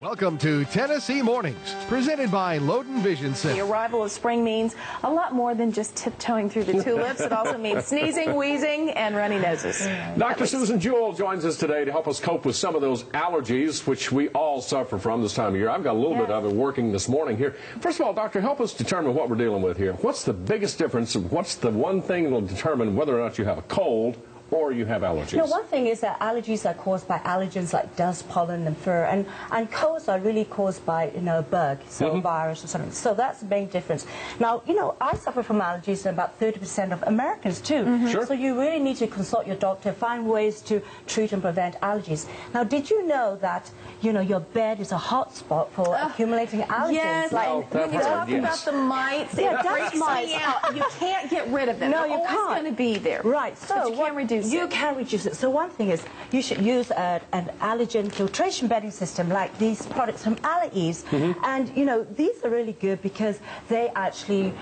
Welcome to Tennessee Mornings, presented by Loden Vision Center. The arrival of spring means a lot more than just tiptoeing through the tulips. It also means sneezing, wheezing, and runny noses. Dr. Susan Jewell joins us today to help us cope with some of those allergies, which we all suffer from this time of year. I've got a little bit of it working this morning here. First of all, doctor, help us determine what we're dealing with here. What's the biggest difference? What's the one thing that will determine whether or not you have a cold or you have allergies? No, one thing is that allergies are caused by allergens like dust, pollen, and fur, and colds are really caused by, a bug, so a virus or something. So that's the main difference. Now, I suffer from allergies, and about 30% of Americans too. Sure. So you really need to consult your doctor, find ways to treat and prevent allergies. Now, did you know that, your bed is a hot spot for accumulating allergens? Yes, when you talk about the mites, it freaks me out. You can't get rid of them. No, They're you can't. always going to be there. Right. So but you can reduce it. You can reduce it. So one thing is you should use an allergen filtration bedding system like these products from allergies. And, these are really good because they actually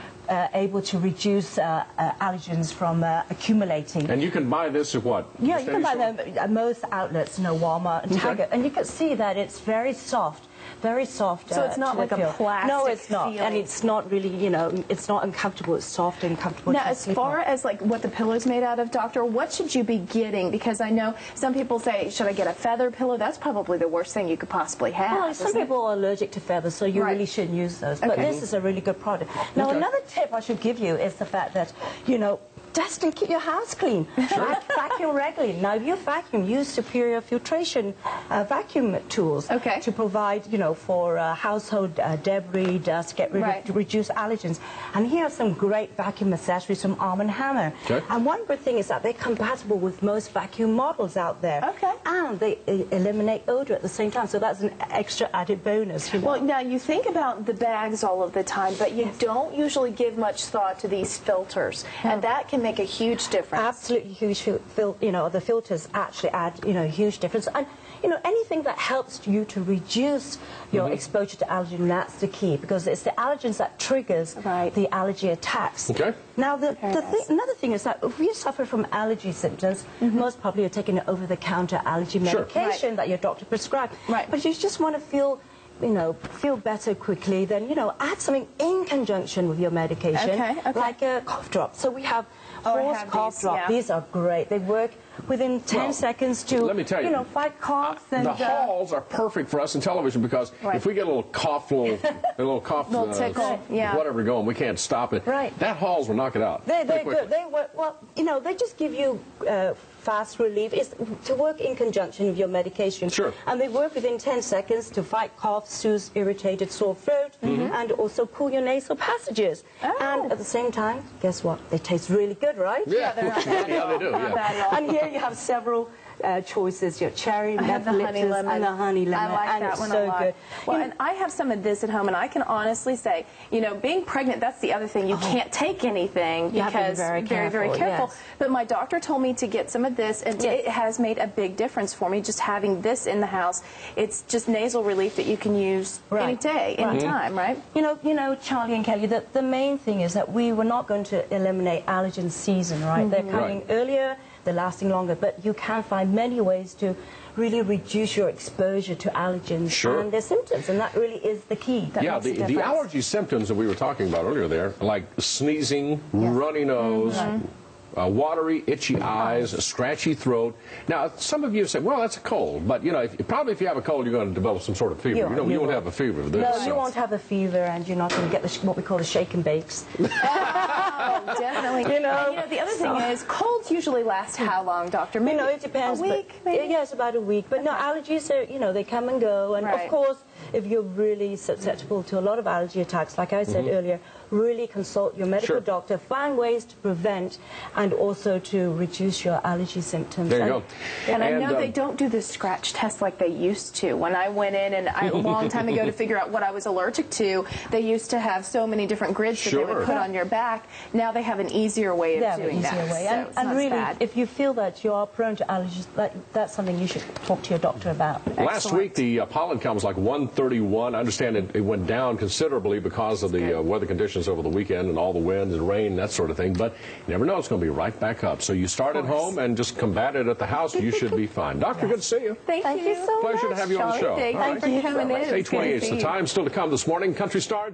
able to reduce allergens from accumulating. And you can buy this at what? Yeah, you can buy them at most outlets, Walmart and Target. And you can see that it's very soft. Very soft. So it's not like a plastic. No, it's not. feeling. And it's not really, it's not uncomfortable. It's soft and comfortable. Now, as far as what the pillow's made out of, doctor, what should you be getting? Because I know some people say, should I get a feather pillow? That's probably the worst thing you could possibly have. Well, some people are allergic to feathers, so you really shouldn't use those. But this is a really good product. Now, another tip I should give you is the fact that, dust and keep your house clean. Vacuum regularly. Now, if you vacuum, use superior filtration vacuum tools to provide, for household debris, dust, get rid of, to reduce allergens. And here are some great vacuum accessories from Arm & Hammer. And one good thing is that they're compatible with most vacuum models out there. And they eliminate odor at the same time, so that's an extra added bonus. Well, now, you think about the bags all of the time, but you don't usually give much thought to these filters. And that can make a huge difference. Absolutely huge. The filters actually add, a huge difference. And, anything that helps you to reduce your exposure to allergen, that's the key, because it's the allergens that triggers the allergy attacks. Now, another thing is that if you suffer from allergy symptoms, most probably you're taking an over-the-counter allergy medication that your doctor prescribed. But you just want to feel better quickly, then, add something in conjunction with your medication, like a cough drop. So we have horse cough drop. These are great. They work within 10 seconds to, let me tell you, fight coughs. And the halls are perfect for us in television because if we get a little cough, little tickle, whatever going, we can't stop it. That halls will knock it out. They're good. They work, they just give you fast relief. It's to work in conjunction with your medication. And they work within 10 seconds to fight coughs, soothe irritated sore throat, and also cool your nasal passages. And at the same time, guess what? They taste really good, right? Yeah, they do. And here you have several choices, your cherry, the honey lemon, and the honey lemon. I like that one a lot. Well, and I have some of this at home, and I can honestly say, being pregnant, that's the other thing. You can't take anything because very careful. But my doctor told me to get some of this, and it has made a big difference for me, just having this in the house. It's just nasal relief that you can use any day, any time, right? Charlie and Kelly, the main thing is that we were not going to eliminate allergen season, right? They're coming earlier, they're lasting longer, but you can find many ways to really reduce your exposure to allergens and their symptoms, and that really is the key. The allergy symptoms that we were talking about earlier there, like sneezing, runny nose, watery, itchy eyes, a scratchy throat. Now, some of you say, well, that's a cold, but, probably if you have a cold, you're going to develop some sort of fever. You won't have a fever with this. No, you won't have a fever, and you're not going to get what we call the shake and bakes. Oh, definitely. The other thing is, colds usually last how long, doctor? Maybe it depends. A week, maybe? Yeah, it's about a week. But no, allergies are, they come and go. And of course, if you're really susceptible to a lot of allergy attacks, like I said earlier, really consult your medical doctor, find ways to prevent and also to reduce your allergy symptoms. There you go. And I know they don't do the scratch test like they used to. When I went in a long time ago to figure out what I was allergic to, they used to have so many different grids that they would put on your back. Now they have an easier way of doing that. And really, if you feel that you are prone to allergies, that's something you should talk to your doctor about. Last week, the pollen count was like 131. I understand it went down considerably because of the weather conditions over the weekend and all the winds and rain, that sort of thing. But you never know, it's going to be right back up. So you start at home and just combat it at the house. You should be fine. Doctor, good to see you. Thank you so much. Pleasure to have you on the show. Thank you for coming in. 8:28 is the time. Still to come this morning. Country Star.